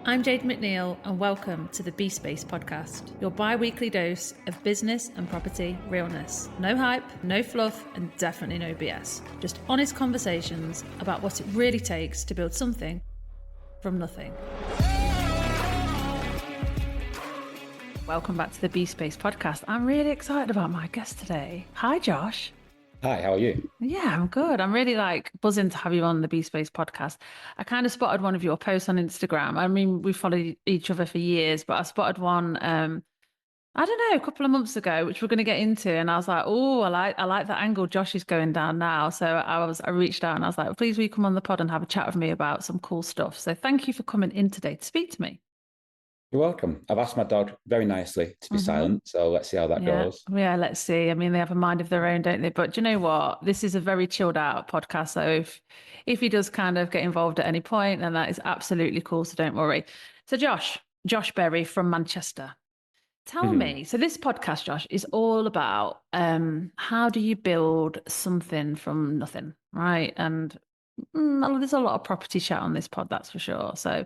I'm Jade McNeil, and welcome to the B Space podcast, your bi-weekly dose of business and property realness. No hype, no fluff, and definitely no BS. Just honest conversations about what it really takes to build something from nothing. Welcome back to the B Space podcast. I'm really excited about my guest today. Hi, Josh. Hi, how are you? Yeah, I'm good. I'm really buzzing to have you on the B Space podcast. I kind of spotted one of your posts on Instagram. I mean, we followed each other for years, but I spotted one, I don't know, a couple of months ago, which we're going to get into. And I was like, oh, I like that angle Josh is going down now. So I reached out and I was like, please will you come on the pod and have a chat with me about some cool stuff. So thank you for coming in today to speak to me. You're welcome. I've asked my dog very nicely to be silent, so let's see how that goes. Yeah, let's see. I mean, they have a mind of their own, don't they? But do you know what? This is a very chilled out podcast. So if he does kind of get involved at any point, then that is absolutely cool. So don't worry. So Josh Berry from Manchester. Tell me, so this podcast, Josh, is all about how do you build something from nothing, right? And there's a lot of property chat on this pod, that's for sure. So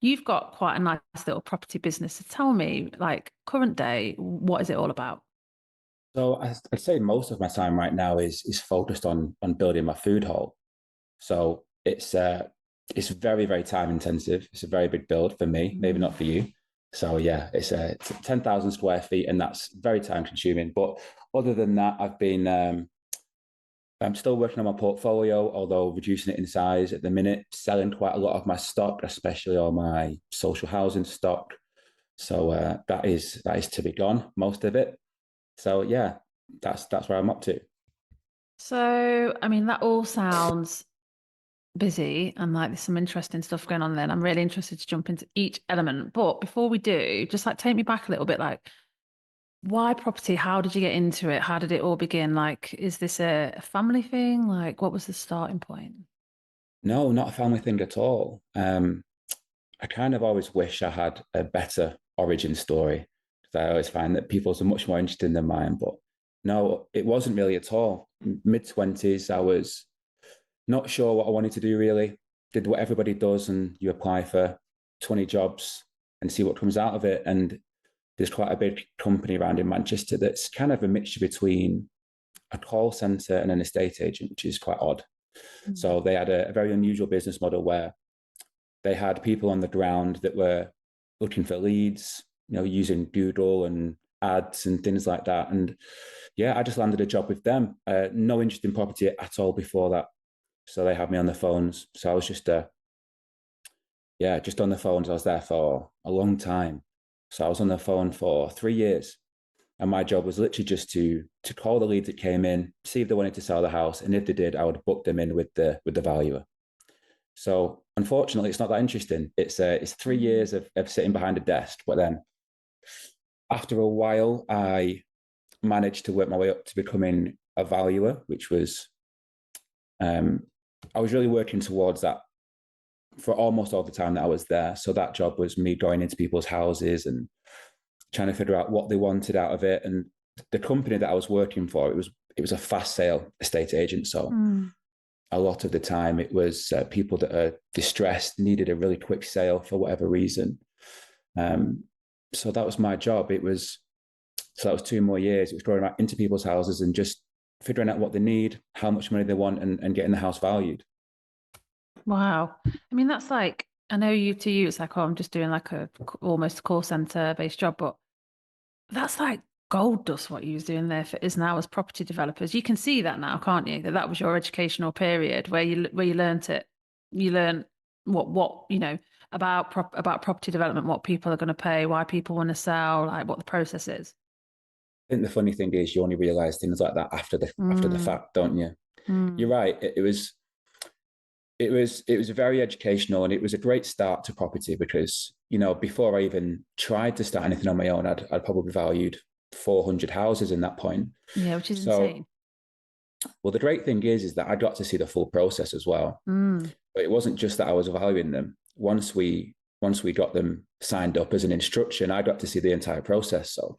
you've got quite a nice little property business. So tell me, like current day, what is it all about? So I'd say most of my time right now is focused on building my food hall. So it's very, very time intensive. It's a very big build for me, maybe not for you. So yeah, it's 10,000 square feet, and that's very time consuming. But other than that, I'm still working on my portfolio, although reducing it in size at the minute, selling quite a lot of my stock, especially all my social housing stock. So that is to be gone, most of it. So yeah, that's where I'm up to. So, I mean, that all sounds busy and like there's some interesting stuff going on there. And I'm really interested to jump into each element. But before we do, just like take me back a little bit, like why property? How did you get into it? How did it all begin? Like, is this a family thing? Like, what was the starting point? No, not a family thing at all. I kind of always wish I had a better origin story, because I always find that people's are much more interesting than mine. But no, it wasn't really at all. Mid-20s, I was not sure what I wanted to do really. Did what everybody does, and you apply for 20 jobs and see what comes out of it. And there's quite a big company around in Manchester that's kind of a mixture between a call center and an estate agent, which is quite odd. So they had a very unusual business model where they had people on the ground that were looking for leads, using Google and ads and things like that. And yeah, I just landed a job with them. No interest in property at all before that. So they had me on the phones. So I was just on the phones. I was there for a long time. So I was on the phone for 3 years. And my job was literally just to call the leads that came in, see if they wanted to sell the house. And if they did, I would book them in with the valuer. So unfortunately, it's not that interesting. It's 3 years of sitting behind a desk. But then after a while, I managed to work my way up to becoming a valuer, which was, I was really working towards that for almost all the time that I was there. So that job was me going into people's houses and trying to figure out what they wanted out of it. And the company that I was working for, it was a fast sale estate agent. So a lot of the time it was people that are distressed, needed a really quick sale for whatever reason. So that was my job. That was 2 more years. It was going into people's houses and just figuring out what they need, how much money they want, and getting the house valued. Wow. I mean, that's like, I know to you, it's like, oh, I'm just doing like almost a call center based job, but that's like gold dust what you was doing there for us now as property developers. You can see that now, can't you? That was your educational period where you learned it. You learn what about property development, what people are going to pay, why people want to sell, like what the process is. I think the funny thing is you only realize things like that after the fact, don't you? You're right. It was very educational, and it was a great start to property because, before I even tried to start anything on my own, I'd probably valued 400 houses in that point. Yeah, which is insane. Well, the great thing is that I got to see the full process as well. But it wasn't just that I was valuing them. Once we got them signed up as an instruction, I got to see the entire process. So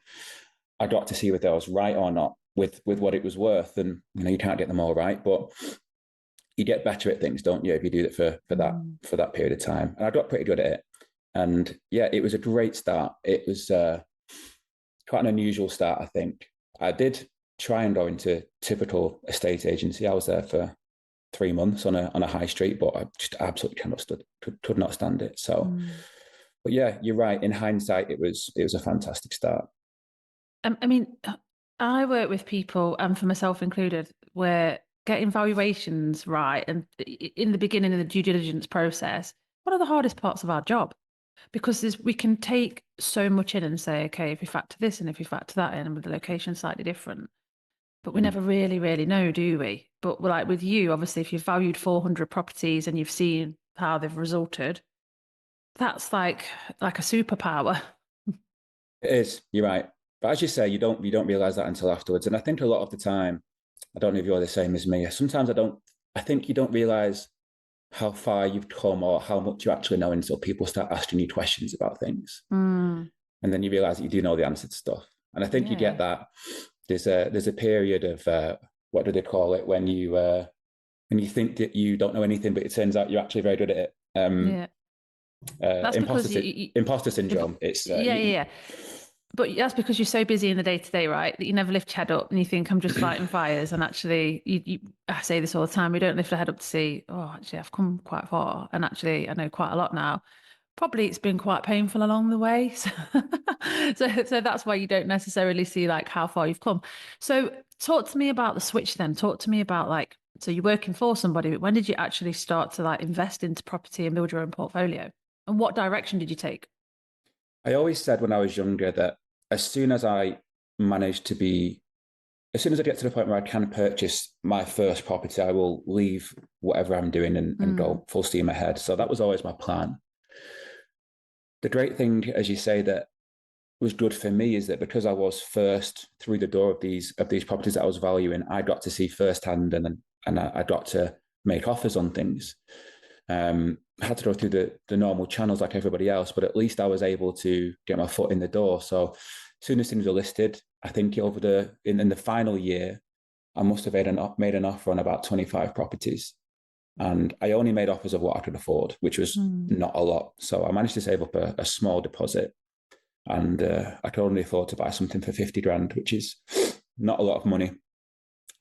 I got to see whether I was right or not with what it was worth. And, you can't get them all right, but you get better at things, don't you, if you do it for that period of time. And I got pretty good at it. And yeah, it was a great start. It was quite an unusual start, I think. I did try and go into typical estate agency. I was there for 3 months on a high street, but I just absolutely could not stand it. So, Mm. but yeah, you're right. In hindsight, it was a fantastic start. I mean, I work with people, and for myself included, where getting valuations right and in the beginning of the due diligence process, one of the hardest parts of our job, because we can take so much in and say, okay, if you factor this and if you factor that in, with the location slightly different, but we Mm. never really, really know, do we? But like with you, obviously, if you've valued 400 properties and you've seen how they've resulted, that's like a superpower. It is. You're right. But as you say, you don't realize that until afterwards. And I think a lot of the time, I don't know if you're the same as me. Sometimes I don't. I think you don't realize how far you've come or how much you actually know until people start asking you questions about things, Mm, and then you realize that you do know the answer to stuff. And I think you get yeah, that. There's a period of what do they call it when you think that you don't know anything, but it turns out you're actually very good at it. yeah. That's because Imposter if, syndrome. It's yeah, yeah, yeah. But that's because you're so busy in the day to day, right? That you never lift your head up and you think I'm just fighting fires. And actually, I say this all the time. We don't lift our head up to see, oh, actually, I've come quite far. And actually, I know quite a lot now. Probably it's been quite painful along the way. So that's why you don't necessarily see like how far you've come. So talk to me about the switch then. Talk to me about like, so you're working for somebody, but when did you actually start to like invest into property and build your own portfolio? And what direction did you take? I always said when I was younger that as soon as I managed to be, as soon as I get to the point where I can purchase my first property, I will leave whatever I'm doing and Mm, go full steam ahead. So that was always my plan. The great thing, as you say, that was good for me is that because I was first through the door of these properties that I was valuing, I got to see firsthand and I got to make offers on things. I had to go through the normal channels like everybody else, but at least I was able to get my foot in the door. So as soon as things were listed, I think in the final year, I must have made an offer on about 25 properties. And I only made offers of what I could afford, which was mm, not a lot. So I managed to save up a small deposit and I could only afford to buy something for 50 grand, which is not a lot of money.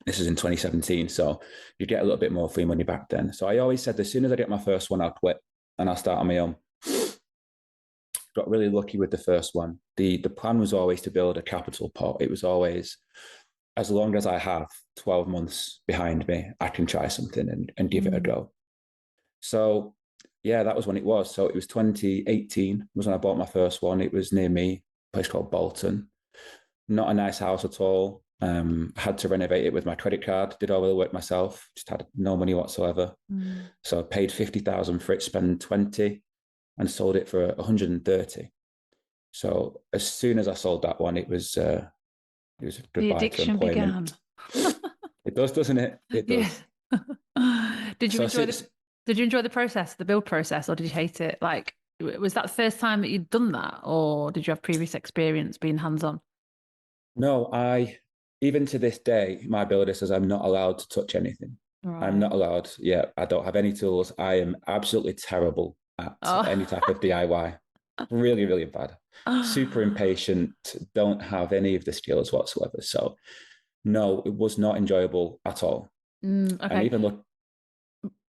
This is in 2017, so you get a little bit more free money back then. So I always said, as soon as I get my first one, I'll quit and I'll start on my own. Got really lucky with the first one. The plan was always to build a capital pot. It was always, as long as I have 12 months behind me, I can try something and give it a mm. go. So yeah, that was when it was. So it was 2018 was when I bought my first one. It was near me, a place called Bolton. Not a nice house at all. Had to renovate it with my credit card. Did all the work myself. Just had no money whatsoever. Mm. So I paid 50,000 for it, spent 20, and sold it for 130. So as soon as I sold that one, it was The goodbye to addiction began. employment. It does, doesn't it? It Yeah. does. Did you So enjoy the since did you enjoy the process, the build process, or did you hate it? Like, was that the first time that you'd done that, or did you have previous experience being hands-on? no, I even to this day, my builder says I'm not allowed to touch anything. I'm Right. not allowed. Yeah, I don't have any tools. I am absolutely terrible at any Oh. type of DIY. Really, really bad. Super impatient. Don't have any of the skills whatsoever. So no, it was not enjoyable at all. And Okay. even look,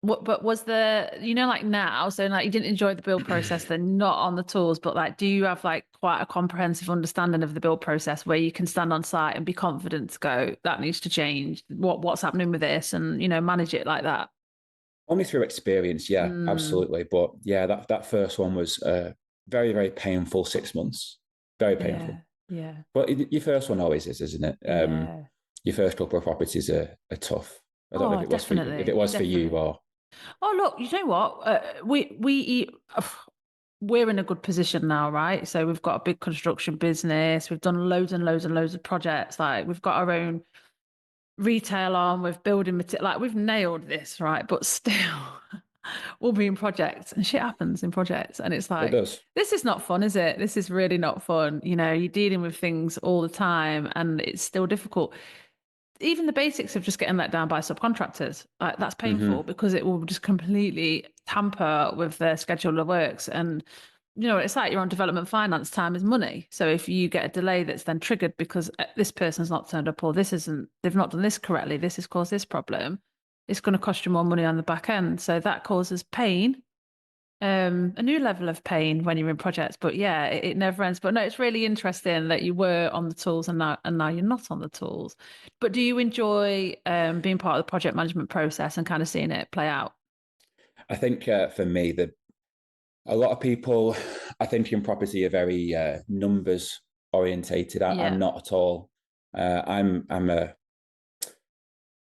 What, but was like now, so like you didn't enjoy the build process, then not on the tools, but like, do you have like quite a comprehensive understanding of the build process where you can stand on site and be confident to go, that needs to change, what's happening with this, and manage it like that? only through experience, yeah, Mm, absolutely. But yeah, that first one was very, very painful 6 months. Very yeah, painful. yeah, But your first one always is, isn't it? yeah. Your first couple of properties are tough. I don't know if Oh, it was for you, if it definitely, was for you definitely. or Oh, look, you know what? We eat. We're in a good position now, right? So we've got a big construction business. We've done loads and loads and loads of projects. Like we've got our own retail on with building material. Like we've nailed this, right? But still, we'll be in projects and shit happens in projects. And it's it like, does. this is not fun, is it? This is really not fun. You're dealing with things all the time and it's still difficult. Even the basics of just getting let down by subcontractors, like that's painful Mm-hmm. because it will just completely tamper with their schedule of works. And it's like you're on development finance. Time is money. So if you get a delay that's then triggered because this person's not turned up or they've not done this correctly, this has caused this problem, it's going to cost you more money on the back end. So that causes pain, a new level of pain when you're in projects. But yeah, it never ends. But no, it's really interesting that you were on the tools and now you're not on the tools. But do you enjoy being part of the project management process and kind of seeing it play out? I think for me, a lot of people, I think in property, are very numbers orientated. I'm Yeah. not at all. I'm a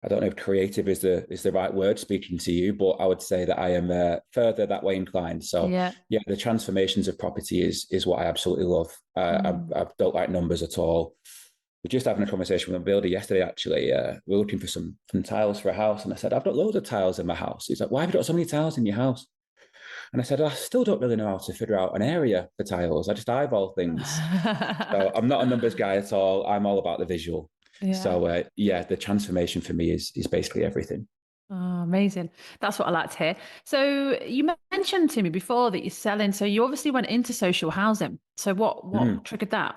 I don't know if creative is the right word speaking to you, but I would say that I am further that way inclined. So Yeah. yeah, the transformations of property is what I absolutely love. I don't like numbers at all. We're just having a conversation with a builder yesterday. Actually, we're looking for some tiles for a house, and I said I've got loads of tiles in my house. He's like, "Why have you got so many tiles in your house?" And I said, I still don't really know how to figure out an area for tiles. I just eyeball things. So I'm not a numbers guy at all. I'm all about the visual. Yeah. So yeah, the transformation for me is basically everything. Oh, amazing. That's what I like to hear. So you mentioned to me before that you're selling. So you obviously went into social housing. So what Mm. triggered that?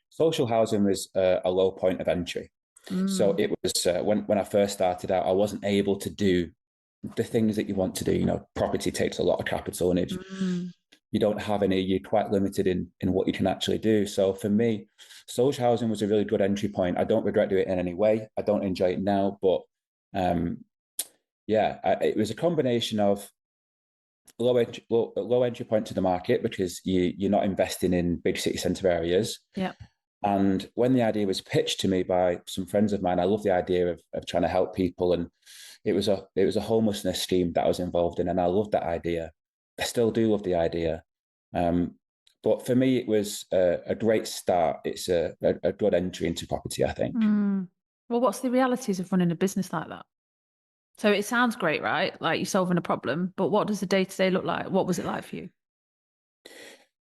Social housing was a low point of entry. So Mm, it was when I first started out, I wasn't able to do the things that you want to do. You know, property takes a lot of capital, and if mm, you don't have any, you're quite limited in what you can actually do. So for me, social housing was a really good entry point. I don't regret doing it in any way. I don't enjoy it now, but um, yeah, it was a combination of low entry point to the market because you're not investing in big city centre areas. yeah. And when the idea was pitched to me by some friends of mine, I love the idea of trying to help people. And it was a homelessness scheme that I was involved in, and I loved that idea. I still do love the idea. Um, but for me, it was a great start. It's a good entry into property, I think. Mm. Well, what's the realities of running a business like that? So it sounds great, right? Like you're solving a problem, but what does the day to day look like? What was it like for you?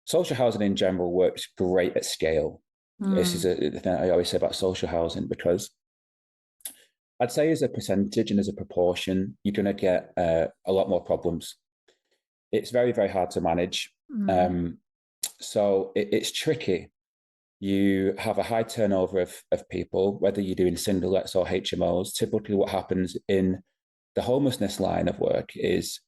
Social housing in general works great at scale. This is Mm, the thing I always say about social housing because I'd say as a percentage and as a proportion, you're going to get a lot more problems. It's very, very hard to manage. mm, Um, so it's tricky. You have a high turnover of people, whether you're doing single lets or HMOs. Typically, what happens in the homelessness line of work is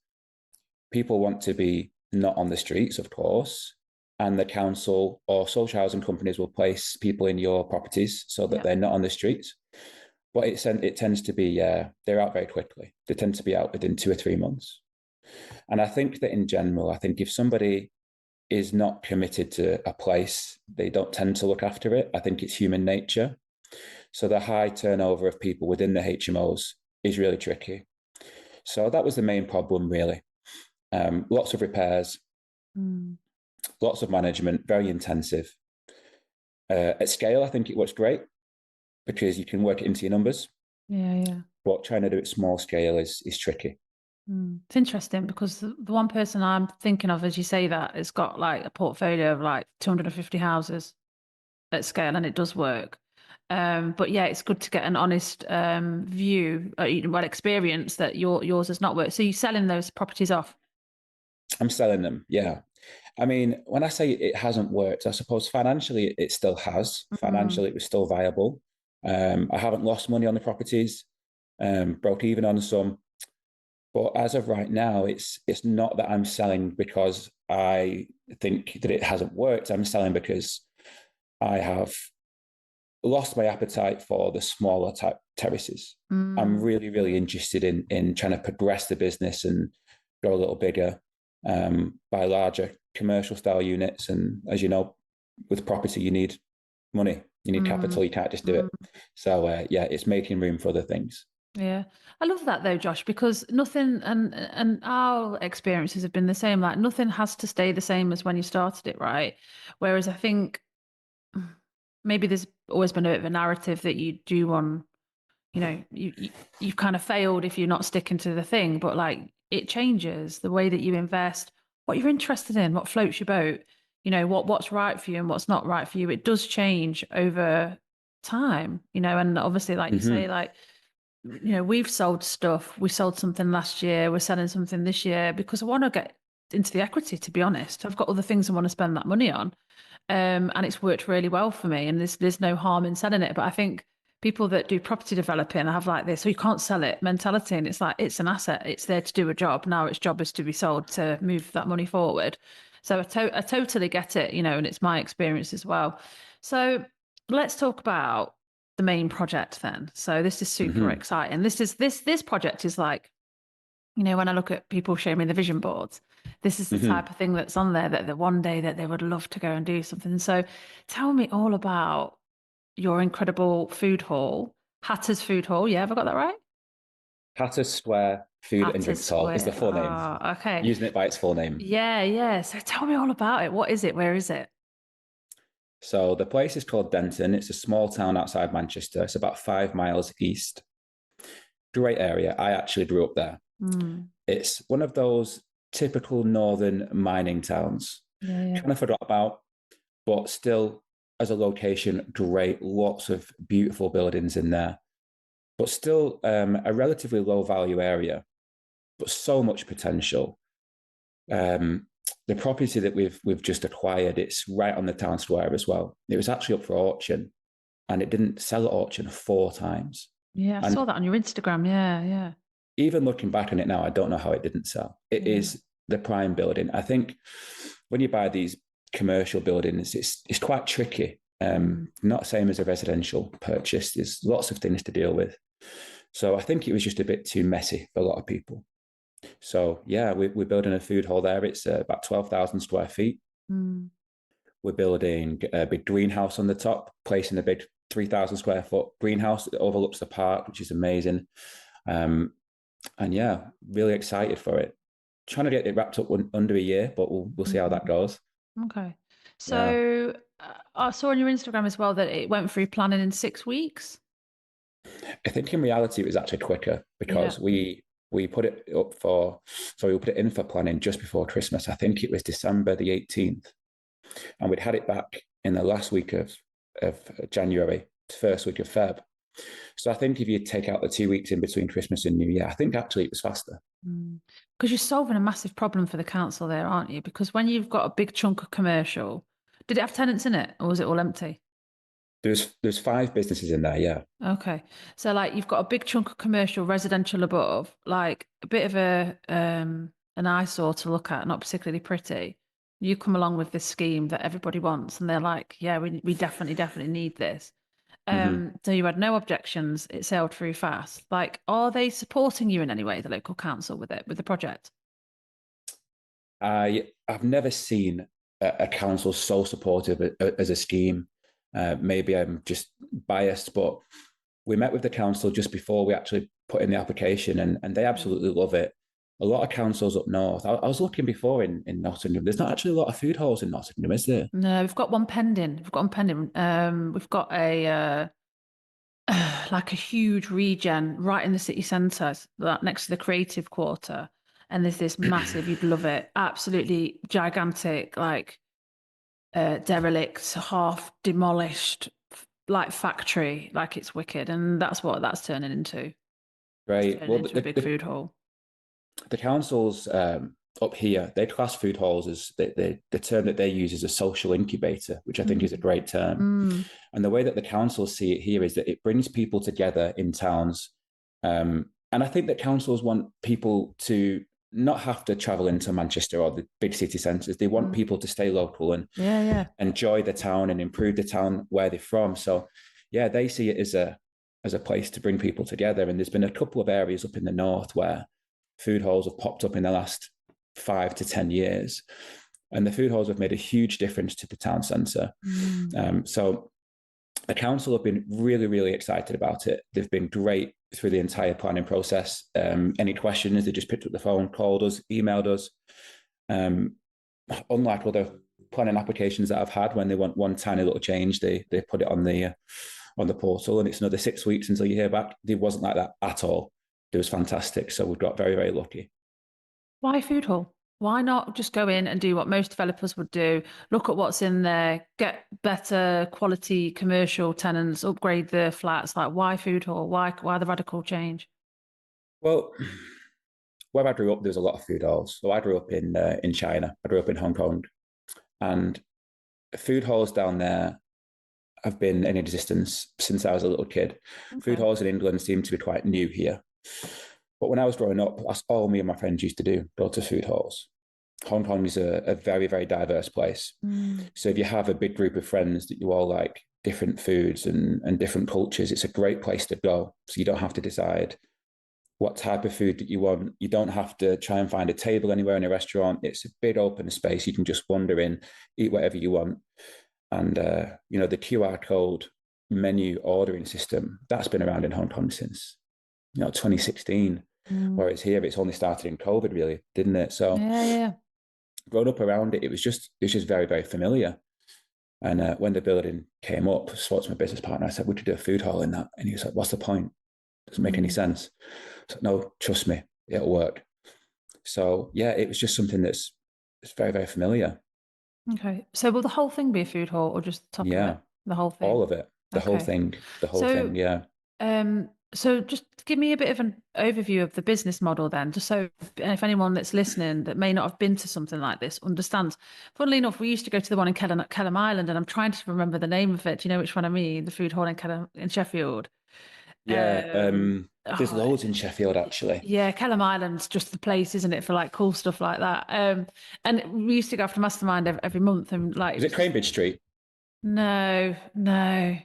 people want to be not on the streets, of course, and the council or social housing companies will place people in your properties so that yeah. they're not on the streets. But it tends to be they're out very quickly. They tend to be out within 2 or 3 months. And I think that in general, I think if somebody is not committed to a place, they don't tend to look after it. I think it's human nature. So the high turnover of people within the HMOs is really tricky. So that was the main problem, really. Lots of repairs, Mm, lots of management, very intensive. At scale, I think it works great because you can work it into your numbers, yeah, yeah. but trying to do it small scale is tricky. Mm. It's interesting because the one person I'm thinking of, as you say that, has got like a portfolio of like 250 houses at scale, and it does work. But yeah, it's good to get an honest view, well, experience that yours has not worked. So you're selling those properties off. I'm selling them, yeah. I mean, when I say it hasn't worked, I suppose financially it still has. Mm, Financially, it was still viable. I haven't lost money on the properties, broke even on some. But as of right now, it's not that I'm selling because I think that it hasn't worked. I'm selling because I have lost my appetite for the smaller type terraces. I'm mm, really, really interested in trying to progress the business and go a little bigger, buy larger commercial style units. And as you know, with property, you need money, you need mm, capital. You can't just do mm. it. So yeah, it's making room for other things. Yeah, I love that though, Josh, because nothing and our experiences have been the same. Like nothing has to stay the same as when you started it, right? Whereas I think maybe there's always been a bit of a narrative that you do want, you've kind of failed if you're not sticking to the thing. But like it changes the way that you invest, what you're interested in, what floats your boat, what's right for you and what's not right for you. It does change over time, and obviously, like you say, Mm-hmm. like we've sold stuff. We sold something last year. We're selling something this year because I want to get into the equity, to be honest. I've got other things I want to spend that money on. And it's worked really well for me. And there's no harm in selling it. But I think people that do property developing have like this, so you can't sell it mentality. And it's like, it's an asset. It's there to do a job. Now its job is to be sold to move that money forward. So I totally get it, and it's my experience as well. So let's talk about the main project then. So this is super exciting. This project is like, when I look at people showing me the vision boards, this is the type of thing that's on there that the one day that they would love to go and do something. So tell me all about your incredible food hall, Hatter's Food Hall. Yeah, have I got that right? Hatter's Square Food and Hatter's Drinks Hall is the Square. full name. Okay. Using it by its full name. Yeah, yeah. So tell me all about it. What is it? Where is it? So the place is called Denton. It's a small town outside Manchester. It's about 5 miles east. Great area. I actually grew up there. It's one of those typical northern mining towns. Yeah. Kind of forgot about, but still, as a location, great. Lots of beautiful buildings in there, but still a relatively low value area, but so much potential. The property that we've just acquired, it's right on the town square as well. It was actually up for auction, and it didn't sell at auction 4 times. Yeah, I saw that on your Instagram. Yeah. Even looking back on it now, I don't know how it didn't sell. It is the prime building. I think when you buy these commercial buildings, it's quite tricky. Not the same as a residential purchase. There's lots of things to deal with. So I think it was just a bit too messy for a lot of people. So yeah, we're building a food hall there. It's about 12,000 square feet. We're building a big greenhouse on the top, placing a big 3,000 square foot greenhouse that overlooks the park, which is amazing. And yeah, really excited for it. Trying to get it wrapped up under a year, but we'll see how that goes. Okay. So I saw on your Instagram as well that it went through planning in 6 weeks. I think in reality it was actually quicker because we put it up for, so we put it in for planning just before Christmas. I think it was December the 18th, and we'd had it back in the last week of January, first week of Feb. So I think if you take out the 2 weeks in between Christmas and New Year, I think actually it was faster. Because you're solving a massive problem for the council there, aren't you? Because when you've got a big chunk of commercial, did it have tenants in it or was it all empty? There's 5 businesses in there, yeah. Okay. So like you've got a big chunk of commercial residential above, like a bit of an eyesore to look at, not particularly pretty. You come along with this scheme that everybody wants and they're like, yeah, we definitely need this. So you had no objections, it sailed through fast. Like, are they supporting you in any way, the local council, with the project? I've never seen a council so supportive as a scheme. Maybe I'm just biased, but we met with the council just before we actually put in the application, and they absolutely love it. A lot of councils up north. I was looking before in Nottingham. There's not actually a lot of food halls in Nottingham, is there? No, we've got one pending. We've got a like a huge regen right in the city centre, next to the creative quarter. And there's this massive, you'd love it, absolutely gigantic, like derelict, half demolished, like factory, like it's wicked. And that's what that's turning into. Right. Well, into a big food hall. The councils up here, they class food halls as the term that they use is a social incubator, which I think is a great term. And the way that the councils see it here is that it brings people together in towns. And I think that councils want people to not have to travel into Manchester or the big city centres. They want people to stay local and enjoy the town and improve the town where they're from. So yeah, they see it as a place to bring people together. And there's been a couple of areas up in the north where food halls have popped up in the last 5 to 10 years. And the food halls have made a huge difference to the town centre. So the council have been really, really excited about it. They've been great through the entire planning process. Any questions, they just picked up the phone, called us, emailed us. Unlike other planning applications that I've had, when they want one tiny little change, they put it on the portal, and it's another 6 weeks until you hear back. It wasn't like that at all. It was fantastic. So we've got very, very lucky. Why food hall? Why not just go in and do what most developers would do? Look at what's in there, get better quality commercial tenants, upgrade the flats. Like, why food hall? Why the radical change? Well, where I grew up, there was a lot of food halls. So I grew up in China. I grew up in Hong Kong, and food halls down there have been in existence since I was a little kid. Food Okay. halls in England seem to be quite new here. But when I was growing up, that's all me and my friends used to do, go to food halls. Hong Kong is a very, very diverse place. Mm. So if you have a big group of friends that you all like different foods and different cultures, it's a great place to go. So you don't have to decide what type of food that you want. You don't have to try and find a table anywhere in a restaurant. It's a big open space. You can just wander in, eat whatever you want. And, the QR code menu ordering system, that's been around in Hong Kong since, 2016. Mm. Whereas here, it's only started in COVID, really, didn't it? So Yeah, yeah. growing up around it, it was just very, very familiar. And when the building came up, I spoke to my business partner. I said, "We could do a food hall in that." And he was like, "What's the point? Doesn't make any Mm. sense." I said, "No, trust me, it'll work." So yeah, it was just something that's it's very, very familiar. Okay. So will the whole thing be a food hall or just the top of it? Yeah, The whole thing. all of it, the whole Okay. thing, the whole So thing. Yeah, so just give me a bit of an overview of the business model then, just so if anyone that's listening that may not have been to something like this understands. Funnily enough, we used to go to the one in Kelham Island, and I'm trying to remember the name of it. Do you know which one I mean? The food hall in in Sheffield. yeah. There's Oh, loads in Sheffield actually. yeah, Kelham Island's just the place, isn't it, for like cool stuff like that. And we used to go after Mastermind every month, and like it Is was it just Cambridge Street? no, no.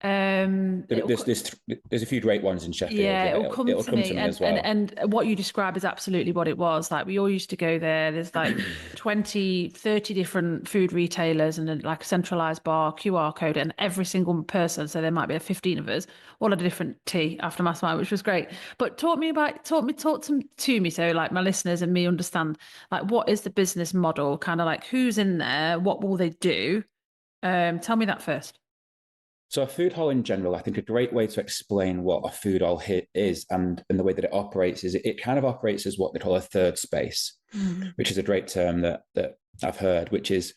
It'll There's a few great ones in Sheffield. Yeah, Yeah, it'll it'll, come it'll to come me. to me And as and well. and what you describe is absolutely what it was. Like we all used to go there. There's like 20, 30 different food retailers and then like a centralized bar, QR code, and every single person. So there might be 15 of us, all had a different tea after Mastermind, which was great. But talk to me so like my listeners and me understand like what is the business model, kind of like who's in there, what will they do? Tell me that first. So a food hall in general, I think a great way to explain what a food hall is and the way that it operates is it kind of operates as what they call a third space, Mm. which is a great term that I've heard, which is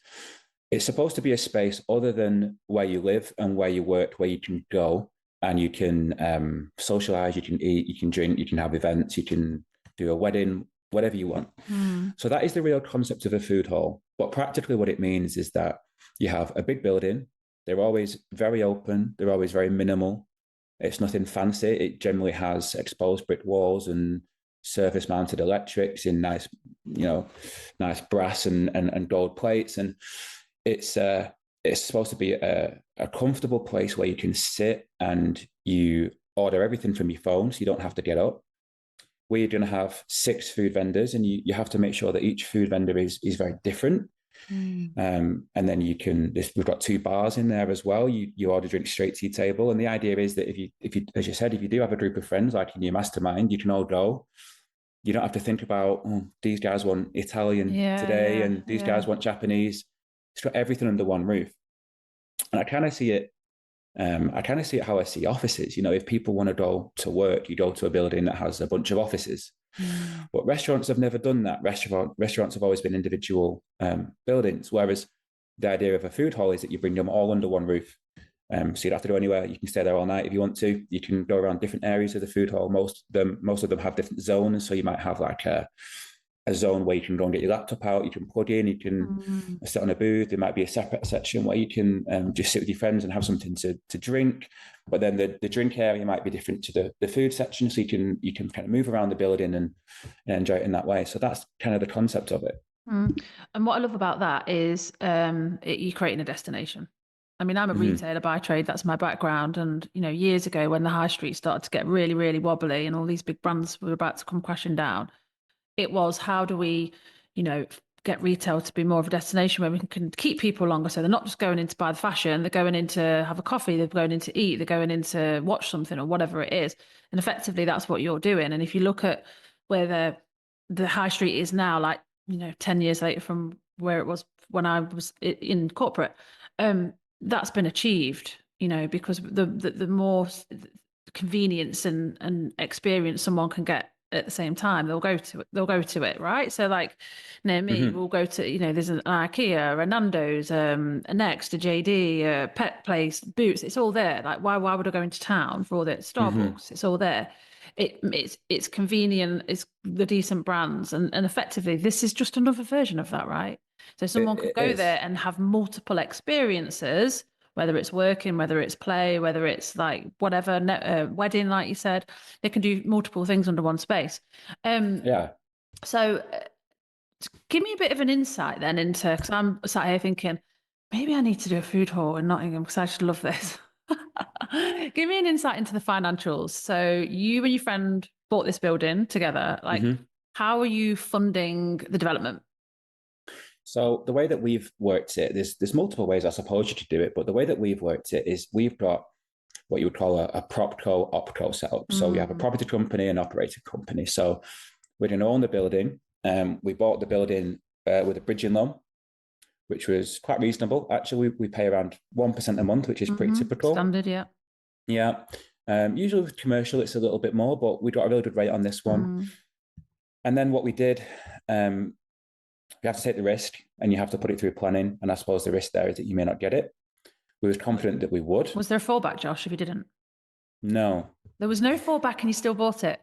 it's supposed to be a space other than where you live and where you work, where you can go and you can socialize, you can eat, you can drink, you can have events, you can do a wedding, whatever you want. Mm. So that is the real concept of a food hall. But practically, what it means is that you have a big building. They're always very open. They're always very minimal. It's nothing fancy. It generally has exposed brick walls and surface mounted electrics in nice, nice brass and gold plates. And it's supposed to be a comfortable place where you can sit and you order everything from your phone, so you don't have to get up. We're going to have 6 food vendors, and you have to make sure that each food vendor is very different. Mm. And then we've got 2 bars in there as well. You order drinks straight to your table, and the idea is that if you as you said, if you do have a group of friends like in your mastermind, you can all go. You don't have to think about these guys want Italian Yeah, today, yeah, and these yeah. guys want Japanese. It's got everything under one roof, and I kind of see it. I kind of see it how I see offices. If people want to go to work, you go to a building that has a bunch of offices. Mm. But restaurants have never done that. Restaurants have always been individual buildings, whereas the idea of a food hall is that you bring them all under one roof. So you don't have to go anywhere. You can stay there all night if you want to. You can go around different areas of the food hall. Most of them have different zones. So you might have like a zone where you can go and get your laptop out. You can plug in. You can Mm. sit on a booth. There might be a separate section where you can just sit with your friends and have something to drink. But then the drink area might be different to the food section, so you can kind of move around the building and enjoy it in that way. So that's kind of the concept of it. Mm. And what I love about that is you're creating a destination. I mean, I'm a Mm-hmm. retailer by trade. That's my background. And, years ago when the high street started to get really, really wobbly and all these big brands were about to come crashing down, it was how do we, you know, get retail to be more of a destination where we can keep people longer. So they're not just going in to buy the fashion, they're going in to have a coffee, they're going in to eat, they're going in to watch something or whatever it is. And effectively, that's what you're doing. And if you look at where the high street is now, like, 10 years later from where it was when I was in corporate, that's been achieved, because the more convenience and experience someone can get at the same time, they'll go to it, right? So like near me, Mm-hmm. we'll go to, there's an IKEA, a Nando's, a Next, a JD, a Pet Place, Boots. It's all there. Like why would I go into town for all that? Mm-hmm. Starbucks, it's all there. it's convenient, it's the decent brands, and effectively this is just another version of that, right? So someone could It go is. there and have multiple experiences, whether it's working, whether it's play, whether it's like whatever wedding, like you said, they can do multiple things under one space. Yeah. So give me a bit of an insight then into, because I'm sat here thinking, maybe I need to do a food hall in Nottingham because I just love this. Give me an insight into the financials. So you and your friend bought this building together. Like, Mm-hmm. how are you funding the development? So the way that we've worked it, there's multiple ways I suppose you could do it, but the way that we've worked it is we've got what you would call a propco opco setup. So we have a Mm. property company and operating company. So we didn't own the building. We bought the building with a bridging loan, which was quite reasonable. Actually, we pay around 1% a month, which is pretty typical. Standard, yeah. Yeah. Usually with commercial, it's a little bit more, but we got a really good rate on this one. Mm. And then what we did, you have to take the risk and you have to put it through planning. And I suppose the risk there is that you may not get it. We were confident that we would. Was there a fallback, Josh, if you didn't? No. There was no fallback and you still bought it.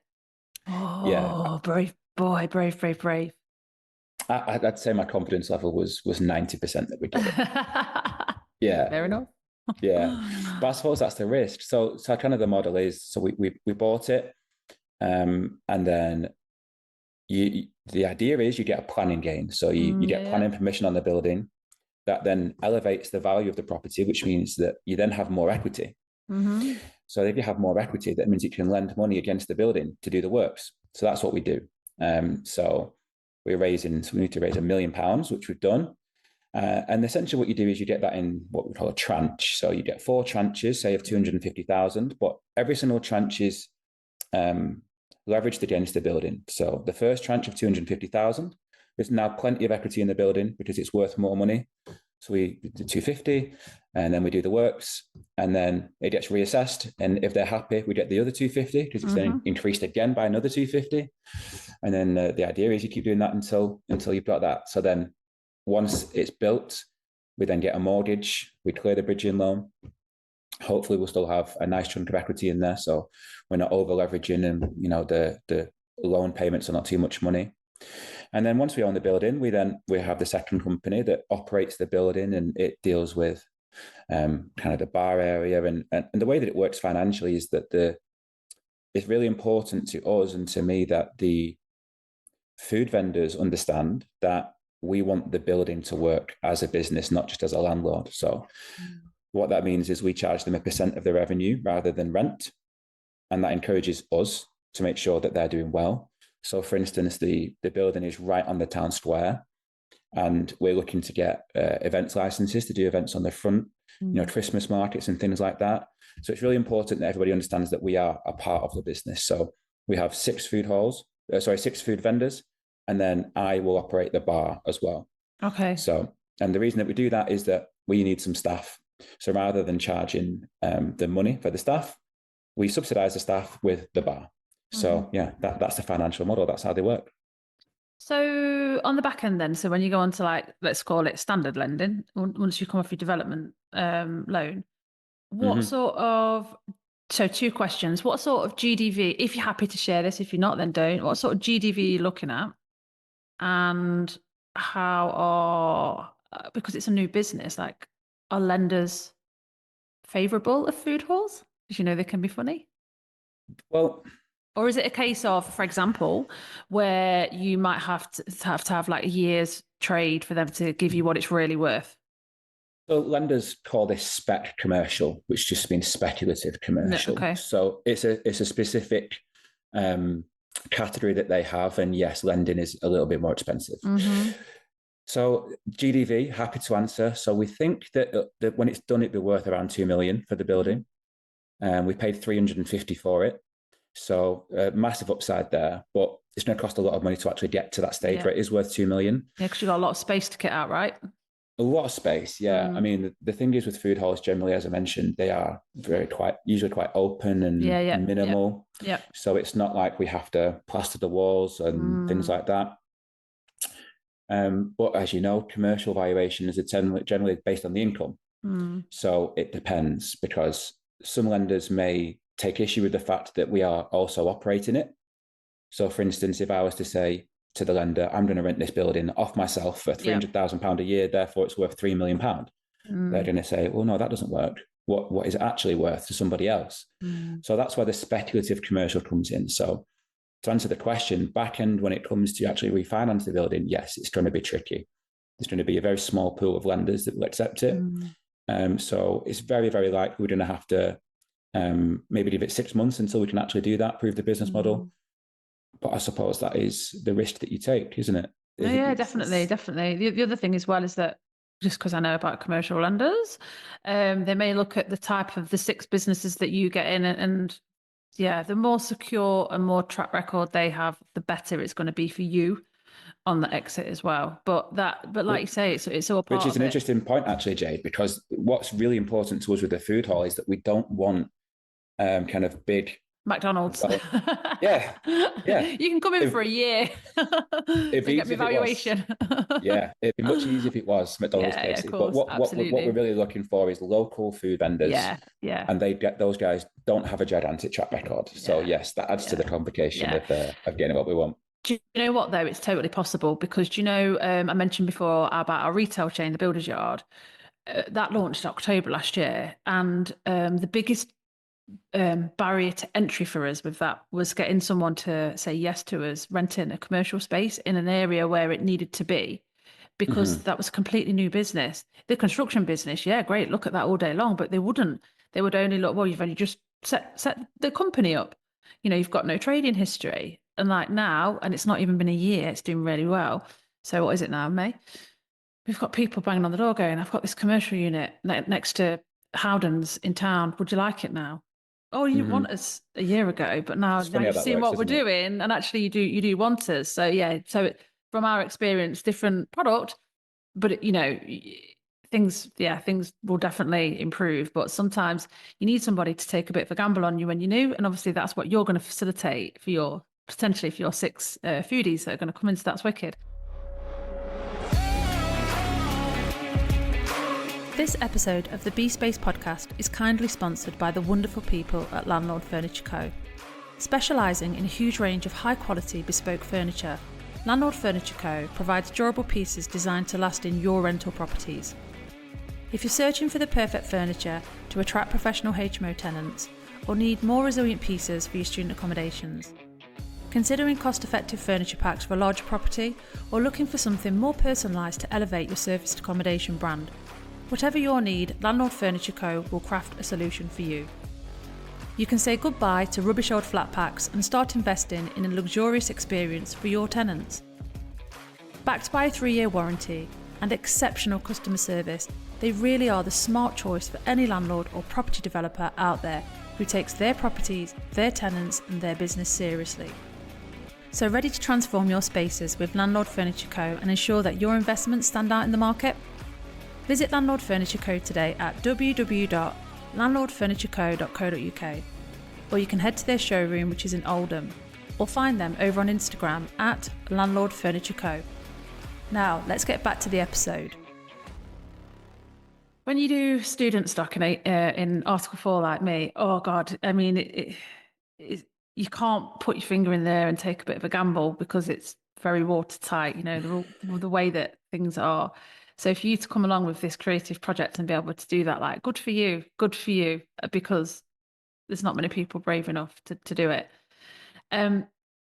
Yeah. Oh, brave boy, brave, brave, brave. I'd say my confidence level was 90% that we'd get it. Yeah. Fair enough. Yeah. But I suppose that's the risk. So kind of the model is, so we bought it. And then the idea is you get a planning gain. So you get planning permission on the building that then elevates the value of the property, which means that you then have more equity. Mm-hmm. So if you have more equity, that means you can lend money against the building to do the works. So that's what we do. So we need to raise £1 million, which we've done. And essentially what you do is you get that in what we call a tranche. So you get 4 tranches, say of 250,000, but every single tranche is leveraged against the building. So the first tranche of 250,000, there's now plenty of equity in the building because it's worth more money. So we do 250 and then we do the works and then it gets reassessed. And if they're happy, we get the other 250 because it's then increased again by another 250. And then the idea is you keep doing that until you've got that. So then once it's built, we then get a mortgage, we clear the bridging loan. Hopefully we'll still have a nice chunk of equity in there. So we're not over leveraging and, the loan payments are not too much money. And then once we own the building, we have the second company that operates the building and it deals with kind of the bar area. And the way that it works financially is that it's really important to us and to me that the food vendors understand that we want the building to work as a business, not just as a landlord. So what that means is we charge them a percent of the revenue rather than rent. And that encourages us to make sure that they're doing well. So for instance, the building is right on the town square and we're looking to get events licenses to do events on the front, Christmas markets and things like that. So it's really important that everybody understands that we are a part of the business. So we have 6 food vendors, and then I will operate the bar as well. Okay. So, and the reason that we do that is that we need some staff. So rather than charging the money for the staff, we subsidize the staff with the bar. So yeah, that's the financial model. That's how they work. So on the back end then, so when you go on to let's call it standard lending, once you come off your development loan, what sort of, so 2 questions, what sort of GDV, if you're happy to share this, if you're not, then don't, what sort of GDV are you looking at? And because it's a new business, are lenders favourable of food halls? Because they can be funny. Well, or is it a case of, for example, where you might have to have like a year's trade for them to give you what it's really worth? So lenders call this spec commercial, which just means speculative commercial. Okay. So it's a specific category that they have, and yes, lending is a little bit more expensive. So GDV, happy to answer. So we think that when it's done, it'd be worth around 2 million for the building. We paid 350 for it. So massive upside there, but it's going to cost a lot of money to actually get to that stage where it is worth 2 million. Yeah, because you've got a lot of space to kit out, right? A lot of space, yeah. I mean, the thing is with food halls, generally, as I mentioned, they are usually quite open and minimal. Yeah. So it's not like we have to plaster the walls and things like that. But as you know, commercial valuations are generally based on the income. So it depends because some lenders may take issue with the fact that we are also operating it. So, for instance, if I was to say to the lender, I'm going to rent this building off myself for £300,000 a year, therefore it's worth £3 million, they're going to say, well, no, that doesn't work. What is it actually worth to somebody else? So that's where the speculative commercial comes in. So to answer the question, back end, when it comes to actually refinance the building, yes, it's going to be tricky. There's going to be a very small pool of lenders that will accept it. So it's very, very likely we're going to have to maybe give it 6 months until we can actually do that, prove the business model. But I suppose that is the risk that you take, isn't it? Yeah, definitely. The other thing as well is that, just because I know about commercial lenders, they may look at the type of the 6 businesses that you get in, and yeah, the more secure and more track record they have, the better it's going to be for you on the exit as well. But like you say, it's all part of it. Which is an interesting point, actually, Jade, because what's really important to us with the food hall is that we don't want kind of big McDonald's. Well, yeah. You can come in for a year to get me valuation. It'd be much easier if it was McDonald's KFC. Yeah, of course, but what we're really looking for is local food vendors. Yeah. And those guys don't have a gigantic track record. So yes, that adds to the complication of getting what we want. Do you know what, though? It's totally possible because, do you know, I mentioned before about our retail chain, the Builders Yard, that launched in October last year. And the biggest barrier to entry for us with that was getting someone to say yes to us renting a commercial space in an area where it needed to be, because that was a completely new business. The construction business, yeah, great, look at that all day long, but they would only look, well, you've only just set the company up, you've got no trading history. And like now, and it's not even been a year, it's doing really well. So what is it now, May? We've got people banging on the door going, I've got this commercial unit next to Howden's in town, would you like it now? Oh, you didn't want us a year ago, but now you've seen what we're doing, and actually you do want us. So yeah, from our experience, different product, but things will definitely improve. But sometimes you need somebody to take a bit of a gamble on you when you're new, and obviously that's what you're going to facilitate potentially for your 6 foodies that are going to come into That's Wicked. This episode of the B-Space podcast is kindly sponsored by the wonderful people at Landlord Furniture Co. Specialising in a huge range of high-quality bespoke furniture, Landlord Furniture Co. provides durable pieces designed to last in your rental properties. If you're searching for the perfect furniture to attract professional HMO tenants, or need more resilient pieces for your student accommodations, considering cost-effective furniture packs for a larger property, or looking for something more personalised to elevate your serviced accommodation brand, whatever your need, Landlord Furniture Co. will craft a solution for you. You can say goodbye to rubbish old flat packs and start investing in a luxurious experience for your tenants. Backed by a 3-year warranty and exceptional customer service, they really are the smart choice for any landlord or property developer out there who takes their properties, their tenants and their business seriously. So ready to transform your spaces with Landlord Furniture Co. and ensure that your investments stand out in the market? Visit Landlord Furniture Co. today at www.landlordfurnitureco.co.uk, or you can head to their showroom, which is in Oldham, or find them over on Instagram at Landlord Furniture Co. Now, let's get back to the episode. When you do student stock in Article 4 like me, oh God, I mean, you can't put your finger in there and take a bit of a gamble because it's very watertight, the way that things are. So for you to come along with this creative project and be able to do that, like, good for you, because there's not many people brave enough to do it.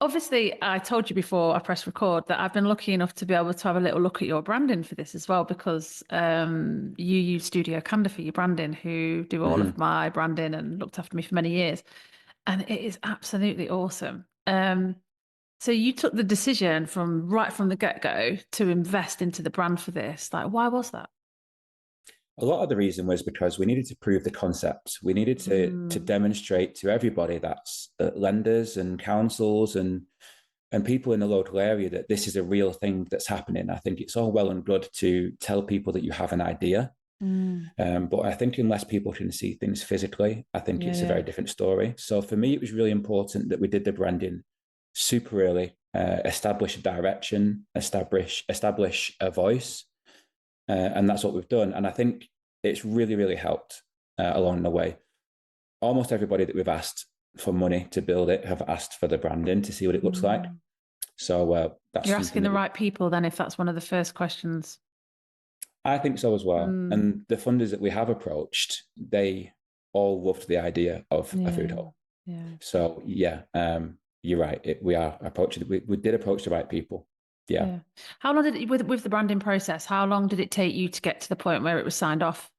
Obviously, I told you before I pressed record that I've been lucky enough to be able to have a little look at your branding for this as well, because you use Studio Candor for your branding, who do all of my branding and looked after me for many years. And it is absolutely awesome. So you took the decision right from the get-go to invest into the brand for this. Like, why was that? A lot of the reason was because we needed to prove the concept. We needed to demonstrate to everybody, that's lenders and councils and people in the local area, that this is a real thing that's happening. I think it's all well and good to tell people that you have an idea. But I think unless people can see things physically, I think it's a very different story. So for me, it was really important that we did the branding super early, establish a direction, establish a voice. And that's what we've done. And I think it's really, really helped along the way. almost everybody that we've asked for money to build it have asked for the branding to see what it looks like. So that's You're something asking the that right people then, if that's one of the first questions. I think so as well. And the funders that we have approached, they all loved the idea of a food hall. Yeah. So yeah, you're right. We are approaching. We did approach the right people. Yeah. How long did it, with the branding process? How long did it take you to get to the point where it was signed off?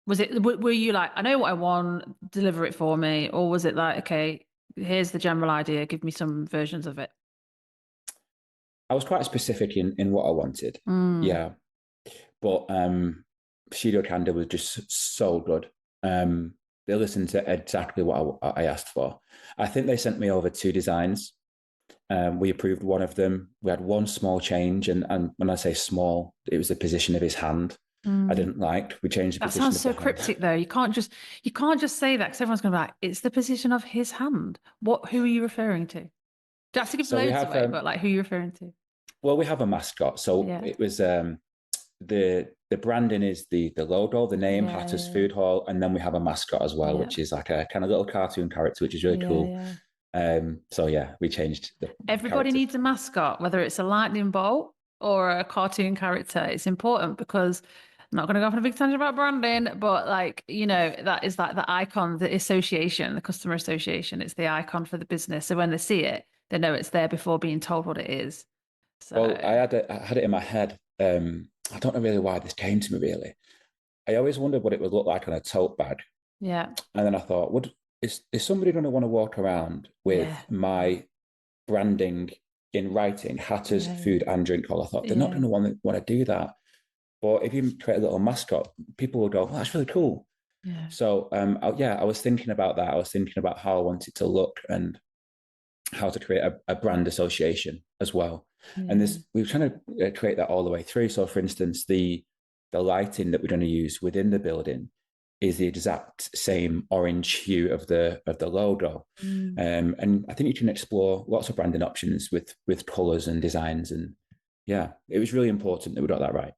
Was it were you like, I know what I want, deliver it for me, or was it like, okay, here's the general idea, give me some versions of it? I was quite specific in what I wanted. Yeah. But Studio Canada was just so good. They listened to exactly what I asked for. I think they sent me over 2 designs. We approved one of them. We had one small change, and when I say small, it was the position of his hand. I didn't like. We changed the That position sounds of so the hand. cryptic though. You can't just say that because everyone's going to be like, it's the position of his hand. Who are you referring to? That's to give So we loads have away, but like, who are you referring to? well, we have a mascot. So Yeah. it was the branding is the logo, the name, Hatter's Food Hall, and then we have a mascot as well, which is like a kind of little cartoon character, which is really cool. So yeah, we changed the Everybody character. needs a mascot, whether it's a lightning bolt or a cartoon character. It's important because I'm not going to go off on a big tangent about branding, but like, that is like the icon, the association, the customer association. It's the icon for the business. So when they see it, they know it's there before being told what it is. So Well, I had it in my head. I don't know really why this came to me really. I always wondered what it would look like on a tote bag. yeah. And then I thought, is somebody going to want to walk around with my branding in writing, Hatter's Food and Drink Hall? I thought they're not going to want to do that. But if you create a little mascot, people will go, oh, that's really cool. Yeah. So I was thinking about that. I was thinking about how I want it to look and how to create a brand association as well. And we were trying to create that all the way through. So for instance, the lighting that we're going to use within the building is the exact same orange hue of the logo. And I think you can explore lots of branding options with colors and designs. And yeah, it was really important that we got that right.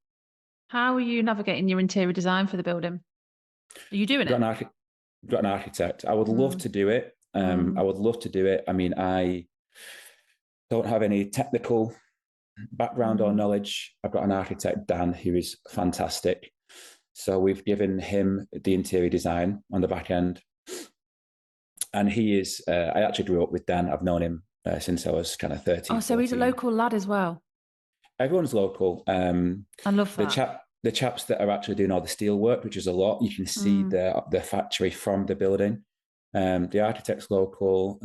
How are you navigating your interior design for the building? Are you doing it? Got an architect. I would love to do it. I would love to do it. I mean, I don't have any technical background or knowledge. I've got an architect, Dan, who is fantastic. So we've given him the interior design on the back end. And he is, I actually grew up with Dan. I've known him since I was kind of 13. Oh, so 14. he's a local lad as well. Everyone's local. I love that. The chaps that are actually doing all the steel work, which is a lot, you can see the factory from the building. The architect's local.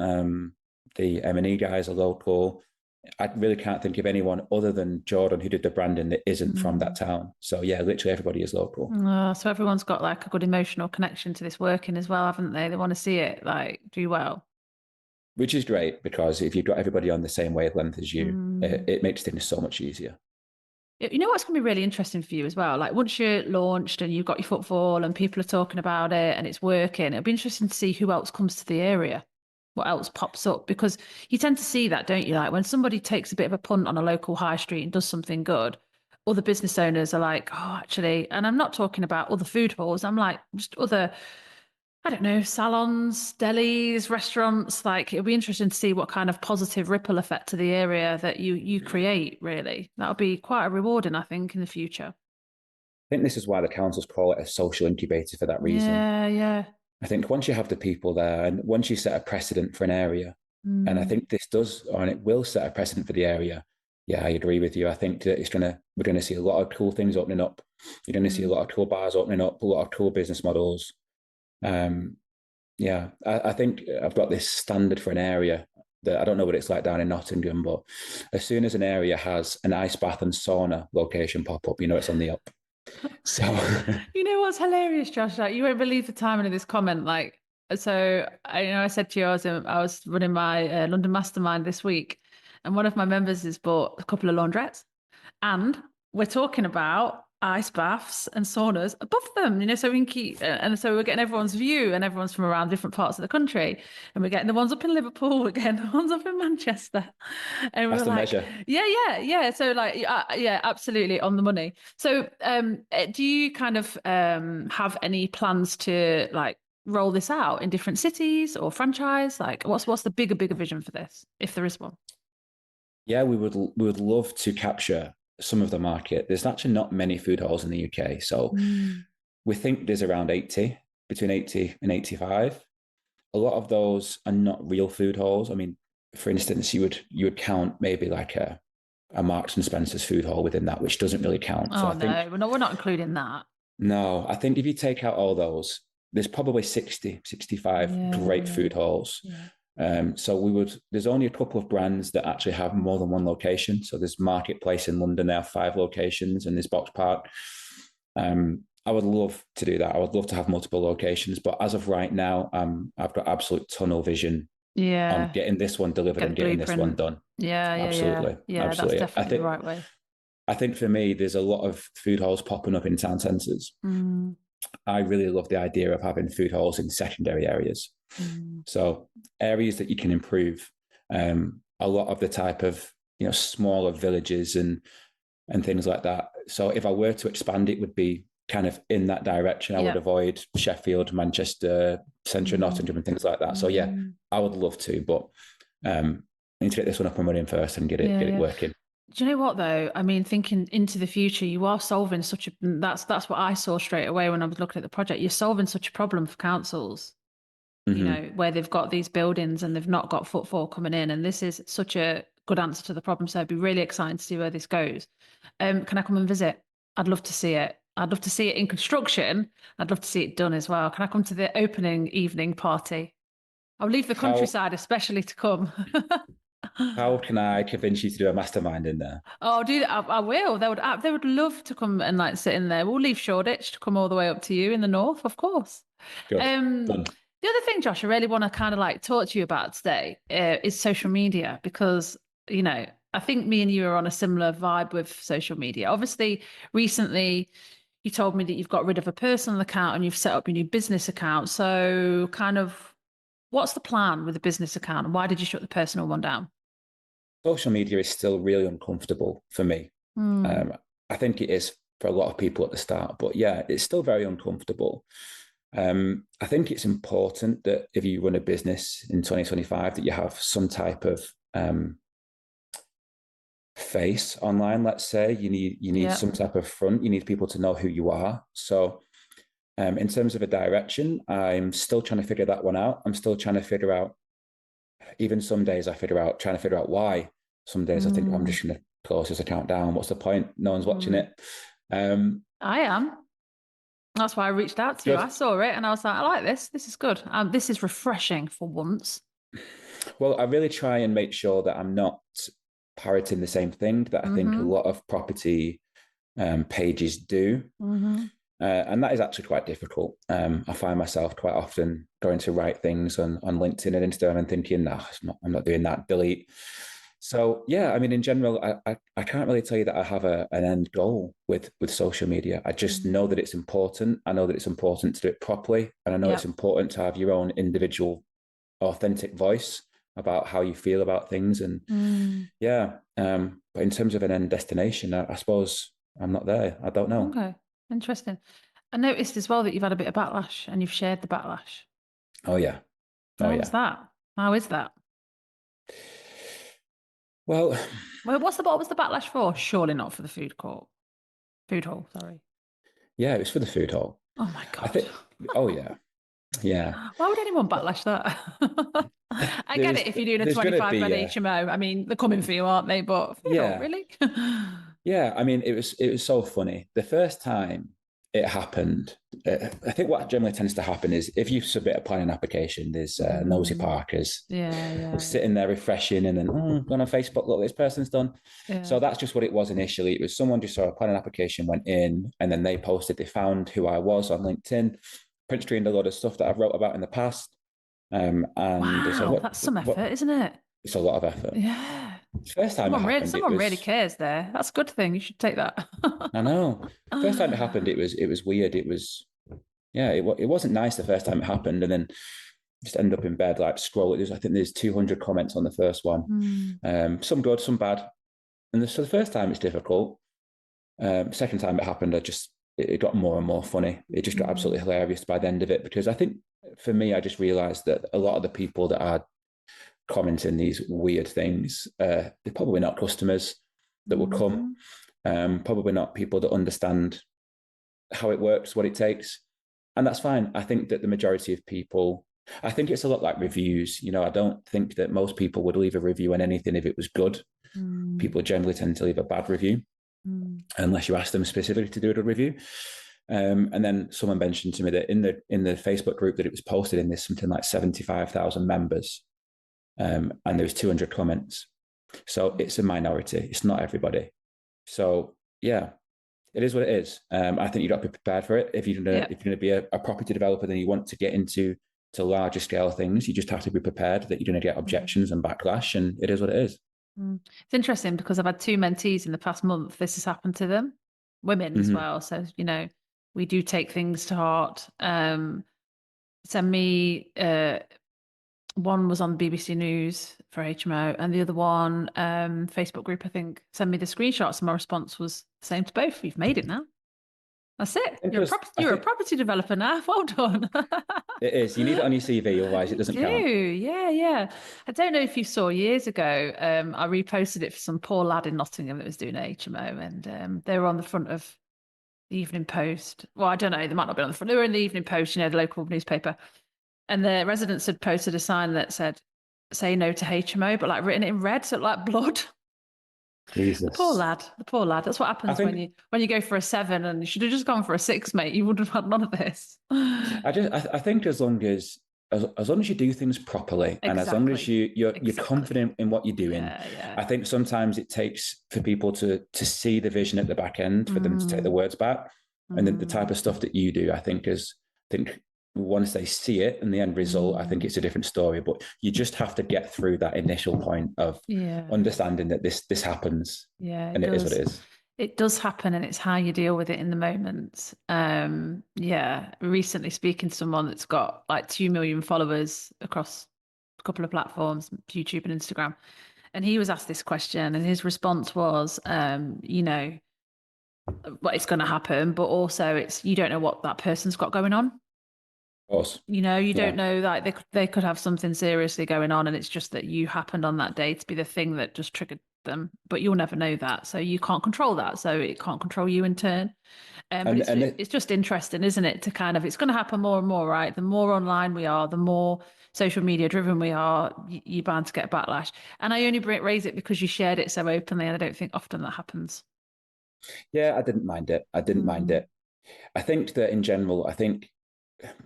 The M&E guys are local. I really can't think of anyone other than Jordan who did the branding that isn't from that town. So yeah, literally everybody is local. So everyone's got like a good emotional connection to this working as well, haven't they? They want to see it like do well. Which is great because if you've got everybody on the same wavelength as you, it makes things so much easier. You know what's going to be really interesting for you as well? Like once you're launched and you've got your footfall and people are talking about it and it's working, it'll be interesting to see who else comes to the area, what else pops up, because you tend to see that, don't you? Like when somebody takes a bit of a punt on a local high street and does something good, other business owners are like, oh, actually, and I'm not talking about other food halls, I'm like just other, I don't know, salons, delis, restaurants. Like it'll be interesting to see what kind of positive ripple effect to the area that you create, really. That'll be quite rewarding, I think, in the future. I think this is why the councils call it a social incubator for that reason. Yeah. I think once you have the people there and once you set a precedent for an area, and I think this does, and it will set a precedent for the area. Yeah, I agree with you. I think that we're going to see a lot of cool things opening up. You're going to see a lot of cool bars opening up, a lot of cool business models. I think I've got this standard for an area that I don't know what it's like down in Nottingham, but as soon as an area has an ice bath and sauna location pop up, it's on the up. So you know what's hilarious, Josh? Like you won't believe the timing of this comment. Like, so I said to you, I was running my London Mastermind this week, and one of my members has bought a couple of laundrettes, and we're talking about ice baths and saunas above them, so we can keep, and so we're getting everyone's view, and everyone's from around different parts of the country, and we're getting the ones up in Liverpool, we're getting the ones up in Manchester, and that's we're the like, measure. Yeah. So like, yeah, absolutely on the money. So, do you kind of have any plans to like roll this out in different cities or franchise? Like, what's the bigger vision for this, if there is one? Yeah, we would love to capture some of the market. There's actually not many food halls in the UK, so Mm. we think there's around 80, between 80 and 85. A lot of those are not real food halls. I mean, for instance, you would count maybe like a Marks and Spencer's food hall within that, which doesn't really count. So Oh I think no, we're not including that. no, I think if you take out all those, there's probably 60, 65 Yeah, great yeah, food halls. yeah. So there's only a couple of brands that actually have more than one location. So there's Marketplace in London, they have 5 locations, and there's Box Park. I would love to do that. I would love to have multiple locations, but as of right now, I've got absolute tunnel vision on Yeah. getting this one delivered Get the and getting this one blueprint. done. Yeah, yeah, yeah. Absolutely, Yeah, that's absolutely. definitely the right way. I think for me, there's a lot of food halls popping up in town centres. Mm, I really love the idea of having food halls in secondary areas. mm. So areas that you can improve. A lot of the type of smaller villages and things like that. So if I were to expand, it would be kind of in that direction. I would Yeah. avoid Sheffield, Manchester, central Mm, Nottingham, and things like that. So yeah, mm. I would love to, but I need to get this one up and running first and get Yeah, it yeah. working. Do you know what though? I mean, thinking into the future, you are solving such a that's what I saw straight away when I was looking at the project. You're solving such a problem for councils, Mm-hmm. where they've got these buildings and they've not got footfall coming in. And this is such a good answer to the problem. So I'd be really excited to see where this goes. Can I come and visit? I'd love to see it. I'd love to see it in construction. I'd love to see it done as well. Can I come to the opening evening party? I'll leave the How countryside especially to come. how can I convince you to do a mastermind in there? Oh, dude, I will. They would love to come and like sit in there. We'll leave Shoreditch to come all the way up to you in the north, of course. Good. Um, Done. the other thing, Josh, I really want to kind of like talk to you about today is social media because I think me and you are on a similar vibe with social media. Obviously, recently you told me that you've got rid of a personal account and you've set up your new business account. So, kind of, what's the plan with the business account and why did you shut the personal one down? Social media is still really uncomfortable for me. Hmm. I think it is for a lot of people at the start, but yeah, it's still very uncomfortable. I think it's important that if you run a business in 2025, that you have some type of face online. Let's say you need Yeah. some type of front. You need people to know who you are. So, in terms of a direction, I'm still trying to figure that one out. I'm still trying to figure out. Even some days trying to figure out why. Some days I think I'm Mm, just going to close this account down. What's the point? No one's watching mm. it. Um, I am. That's why I reached out to you. I good. saw it and I was like, I like this. This is good. This is refreshing for once. Well, I really try and make sure that I'm not parroting the same thing that I think a Mm-hmm. lot of property pages do. Mm-hmm. And that is actually quite difficult. I find myself quite often going to write things on LinkedIn and Instagram and thinking, no, I'm not doing that, delete. So yeah, I mean, in general, I can't really tell you that I have an end goal with social media. I just know that it's important. I know that it's important to do it properly. And I know it's Yep. important to have your own individual, authentic voice about how you feel about things. And Mm. yeah, but in terms of an end destination, I suppose I'm not there. I don't know. Okay. Interesting. I noticed as well that you've had a bit of backlash and you've shared the backlash. Oh yeah. Oh How was yeah. that? How is that? Well, Well, what was the backlash for? Surely not for the food court. Food hall, sorry. yeah, it was for the food hall. Oh my I God. think. Oh yeah, yeah. Why would anyone backlash that? I get There's it if you're doing a there's going to 25 be bed HMO. I mean, they're coming for you, aren't they? But food hall, yeah, really? yeah. I mean, it was so funny. The first time it happened, I think what generally tends to happen is if you submit a planning application, there's nosy Mm, parkers yeah, who's yeah, sitting there refreshing and then going on Facebook, look, this person's done. yeah. So that's just what it was initially. It was someone just saw a planning application, went in, and then they posted, they found who I was on LinkedIn, print screened a lot of stuff that I've wrote about in the past. And they said, Wow, that's some what? effort, isn't it? It's a lot of effort. Yeah. First time it happened, it Someone really was, cares there. That's a good thing. You should take that. I know. First time it happened, it was weird. It was, yeah, it wasn't nice the first time it happened. And then just end up in bed, like scroll. I think there's 200 comments on the first one. Hmm. Some good, some bad. And so the first time it's difficult. Second time it happened, it got more and more funny. It just got Hmm. absolutely hilarious by the end of it because I think for me, I just realized that a lot of the people that are commenting these weird things, they're probably not customers that will come, Mm-hmm. probably not people that understand how it works, what it takes. And that's fine. I think that the majority of people, I think it's a lot like reviews. You know, I don't think that most people would leave a review on anything if it was good. People generally tend to leave a bad review Mm-hmm. unless you ask them specifically to do a review. And then someone mentioned to me that in the Facebook group that it was posted in, there's something like 75,000 members, and there's 200 comments. So it's a minority. It's not everybody. So yeah, it is what it is. I think you've got to be prepared for it. If you're gonna Yeah. if you're gonna be a property developer, then you want to get into to larger scale things. You just have to be prepared that you're going to get objections and backlash, and it is what it is. It's interesting because I've had two mentees in the past month. This has happened to them, women as Mm-hmm. well. So, we do take things to heart. Send me, one was on BBC News for HMO, and the other one, Facebook group, I think, send me the screenshots. And my response was the same to both. You've made it now. That's it. I You're a think property developer now. Well done. it is. You need it on your CV, otherwise it You doesn't do, count. yeah, yeah. I don't know if you saw years ago. I reposted it for some poor lad in Nottingham that was doing HMO, and they were on the front of the Evening Post. Well, I don't know. They might not be on the front. They were in the Evening Post, the local newspaper, and the residents had posted a sign that said "Say no to HMO," but like written in red, so like blood. The poor Jesus. lad. The poor lad. That's what I happens when think you go for a 7, and you should have just gone for a 6, mate. You wouldn't have had none of this. I think as long as you do things properly and as long as Exactly. you're Exactly. confident in what you're doing, Yeah, yeah. I think sometimes it takes for people to see the vision at the back end for them to take the Mm, words back. And then the type mm, of stuff that you do, I think once they see it and the end result, I think mm. it's a different story. But you just have to get through that initial point of Yeah, understanding that this happens yeah, it and it is what does. it is. It does happen, and it's how you deal with it in the moment. Yeah, recently speaking to someone that's got like 2 million followers across a couple of platforms, YouTube and Instagram, and he was asked this question, and his response was, what it's going to happen, but also it's you don't know what that person's got going on. Of course. You don't Yeah. know that they could have something seriously going on, and it's just that you happened on that day to be the thing that just triggered them. But you'll never know that, so you can't control that. So it can't control you in turn. But And it's and it's just interesting, isn't it? To kind of it's going to happen more and more, right? The more online we are, the more social media driven we are. You're bound to get backlash. And I only raise it because you shared it so openly, and I don't think often that happens. yeah, I didn't mind it. I didn't mind Mm, it. I think that in general, I think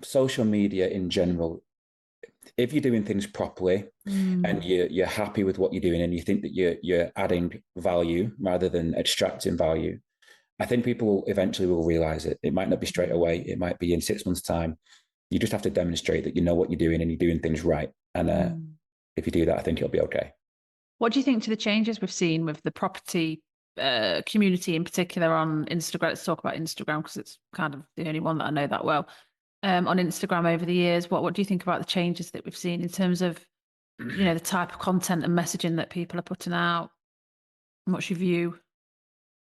social media in general, if you're doing things properly and mm, you're happy with what you're doing and you think that you're adding value rather than extracting value, I think people eventually will realize it. It might not be straight away. It might be in 6 months' time. You just have to demonstrate that you know what you're doing and you're doing things right. And mm. if you do that, I think it'll be okay. What do you think to the changes we've seen with the property community in particular on Instagram? Let's talk about Instagram because it's kind of the only one that I know that well. On Instagram over the years, what do you think about the changes that we've seen in terms of, the type of content and messaging that people are putting out? What's your view?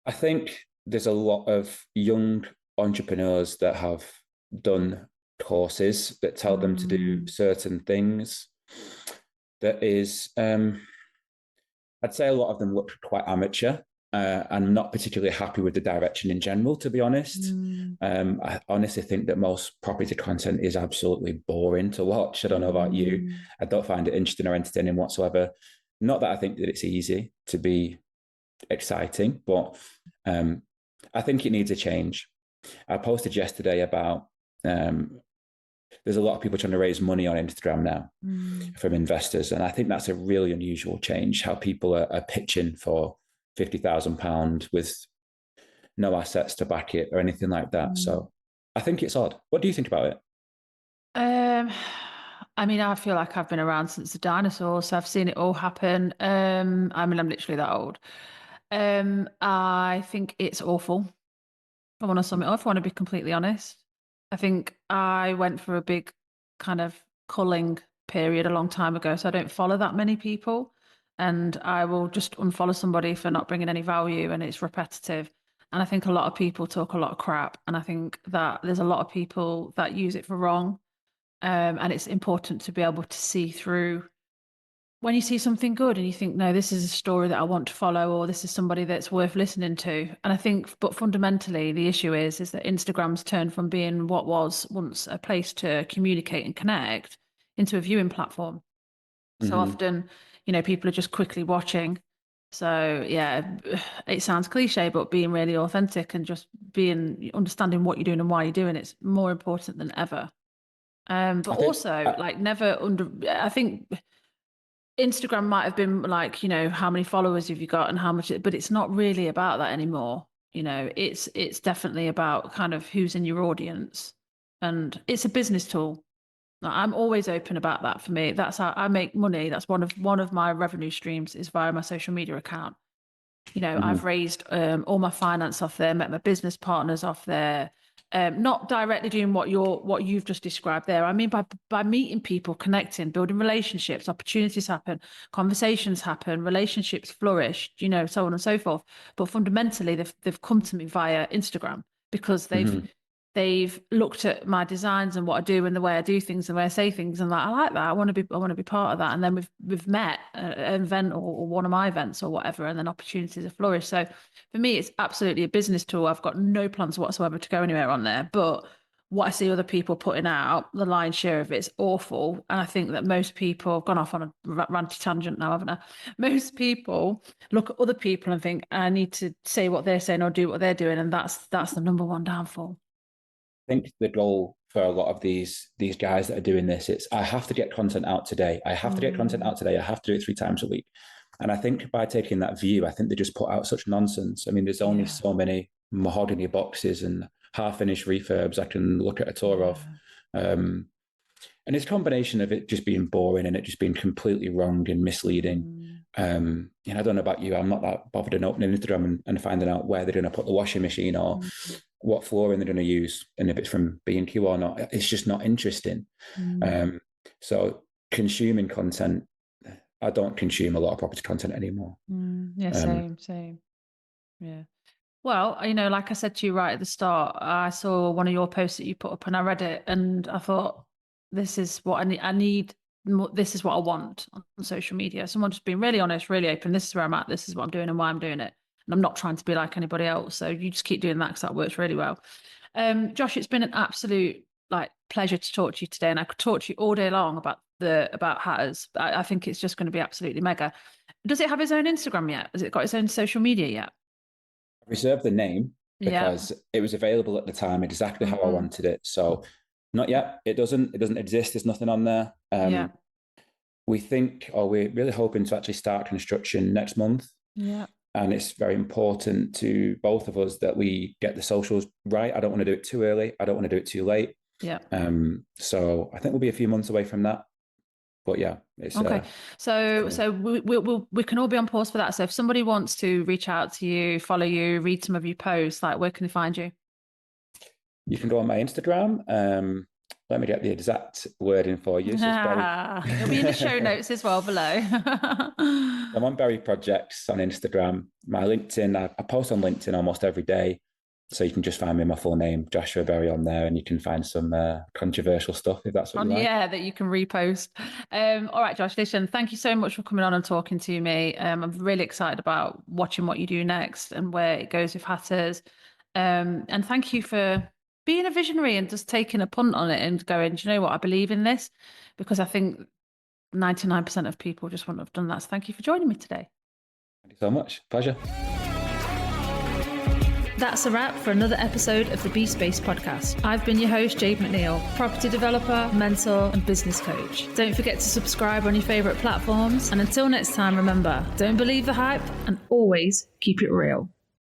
I think there's a lot of young entrepreneurs that have done courses that tell them to do Mm, certain things. That is, I'd say a lot of them look quite amateur. I'm not particularly happy with the direction in general, to be honest. mm, I honestly think that most property content is absolutely boring to watch. I don't know about you. mm, I don't find it interesting or entertaining whatsoever. Not that I think that it's easy to be exciting, but I think it needs a change. I posted yesterday about there's a lot of people trying to raise money on Instagram now mm, from investors, and I think that's a really unusual change. How people are pitching for £50,000 with no assets to back it or anything like that. mm. So I think it's odd. What do you think about it? Um, I mean, I feel like I've been around since the dinosaurs, so I've seen it all happen. I mean, I'm literally that old. I think it's awful. If I want to sum it up, if I want to be completely honest. I think I went through a big kind of culling period a long time ago, so I don't follow that many people. And I will just unfollow somebody for not bringing any value and it's repetitive. And I think a lot of people talk a lot of crap. And I think that there's a lot of people that use it for wrong. And it's important to be able to see through when you see something good and you think, no, this is a story that I want to follow, or this is somebody that's worth listening to. And I think, but fundamentally, the issue is that Instagram's turned from being what was once a place to communicate and connect into a viewing platform. So often, people are just quickly watching. So yeah, it sounds cliche, but being really authentic and just understanding what you're doing and why you're doing it's more important than ever. But also, like, I think Instagram might have been like, how many followers have you got and how much, but it's not really about that anymore. It's definitely about kind of who's in your audience, and it's a business tool. I'm always open about that. For me, that's how I make money. That's one of my revenue streams is via my social media account. I've raised all my finance off there, met my business partners off there. Not directly doing what you've just described there. I mean, by meeting people, connecting, building relationships, opportunities happen, conversations happen, relationships flourish, so on and so forth. But fundamentally, they've come to me via Instagram because they've looked at my designs and what I do and the way I do things and the way I say things, and I like that. I want to be part of that. And then we've met at an event or one of my events or whatever, and then opportunities have flourished. So for me, it's absolutely a business tool. I've got no plans whatsoever to go anywhere on there. But what I see other people putting out, the lion's share of it's awful. And I think that most people have gone off on a ranty tangent now, haven't I? Most people look at other people and think, I need to say what they're saying or do what they're doing. And that's the number one downfall. I think the goal for a lot of these guys that are doing this, it's I have to get content out today. I have to get content out today. I have to do it 3 times a week. And I think by taking that view, I think they just put out such nonsense. I mean, there's only so many mahogany boxes and half-finished refurbs I can look at a tour of. And it's a combination of it just being boring and it just being completely wrong and misleading. I don't know about you. I'm not that bothered in opening Instagram and finding out where they're going to put the washing machine or what flooring they're going to use and if it's from B&Q or not. It's just not interesting. So consuming content, I don't consume a lot of property content anymore. Same. Yeah. Well, like I said to you right at the start, I saw one of your posts that you put up and I read it and I thought, this is what I need. This is what I want on social media. Someone just being really honest, really open. This is where I'm at. This is what I'm doing and why I'm doing it. And I'm not trying to be like anybody else. So you just keep doing that because that works really well. Josh, it's been an absolute pleasure to talk to you today. And I could talk to you all day long about Hatters. I think it's just going to be absolutely mega. Does it have its own Instagram yet? Has it got its own social media yet? I reserved the name because it was available at the time exactly how I wanted it. So not yet. It doesn't exist. There's nothing on there. We think, or we're really hoping to actually start construction next month. Yeah. And it's very important to both of us that we get the socials right. I don't want to do it too early. I don't want to do it too late. Yeah. So I think we'll be a few months away from that. But yeah, it's okay. So we can all be on pause for that. So if somebody wants to reach out to you, follow you, read some of your posts, where can they find you? You can go on my Instagram. Let me get the exact wording for you. So it'll be in the show notes as well below. I'm on Berry Projects on Instagram. My LinkedIn, I post on LinkedIn almost every day. So you can just find me my full name, Joshua Berry, on there, and you can find some controversial stuff if that's what you like. Yeah, that you can repost. All right, Josh, listen, thank you so much for coming on and talking to me. I'm really excited about watching what you do next and where it goes with Hatters. And thank you for being a visionary and just taking a punt on it and going, do you know what, I believe in this, because I think 99% of people just wouldn't have done that. So thank you for joining me today. Thank you so much. Pleasure. That's a wrap for another episode of the Be Space podcast. I've been your host, Jade McNeil, property developer, mentor, and business coach. Don't forget to subscribe on your favourite platforms. And until next time, remember, don't believe the hype and always keep it real.